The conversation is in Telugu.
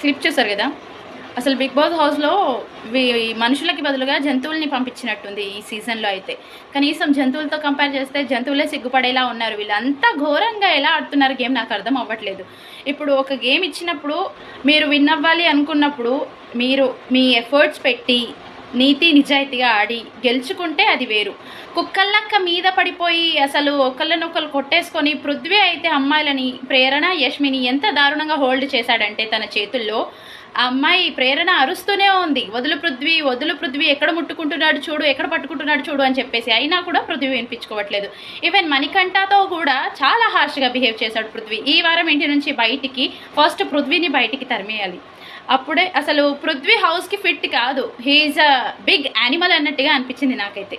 క్లిప్ చూసారు కదా. అసలు బిగ్ బాస్ హౌస్లో మనుషులకి బదులుగా జంతువుల్ని పంపించినట్టుంది ఈ సీజన్లో అయితే. కనీసం జంతువులతో కంపేర్ చేస్తే జంతువులే సిగ్గుపడేలా ఉన్నారు. వీళ్ళంతా ఘోరంగా ఎలా ఆడుతున్నారు గేమ్ నాకు అర్థం అవ్వట్లేదు. ఇప్పుడు ఒక గేమ్ ఇచ్చినప్పుడు మీరు విన్ అవ్వాలి అనుకున్నప్పుడు మీరు మీ ఎఫర్ట్స్ పెట్టి నీతి నిజాయితీగా ఆడి గెలుచుకుంటే అది వేరు. కుక్కల్లక్క మీద పడిపోయి అసలు ఒకళ్ళనొకళ్ళు కొట్టేసుకొని పృథ్వీ అయితే అమ్మాయిలని ప్రేరణ యష్మిని ఎంత దారుణంగా హోల్డ్ చేశాడంటే తన చేతుల్లో. ఆ అమ్మాయి ప్రేరణ అరుస్తూనే ఉంది, వదులు పృథ్వీ వదులు పృథ్వీ, ఎక్కడ ముట్టుకుంటున్నాడు చూడు, ఎక్కడ పట్టుకుంటున్నాడు చూడు అని చెప్పేసి. అయినా కూడా పృథ్వీ వినిపించుకోవట్లేదు. ఈవెన్ మణికంఠతో కూడా చాలా హార్ష్గా బిహేవ్ చేశాడు పృథ్వీ. ఈ వారం ఇంటి నుంచి బయటికి ఫస్ట్ పృథ్వీని బయటికి తరిమేయాలి. అప్పుడే అసలు పృథ్వీ హౌస్కి ఫిట్ కాదు. హీఈస్ అ బిగ్ యానిమల్ అన్నట్టుగా అనిపించింది నాకైతే.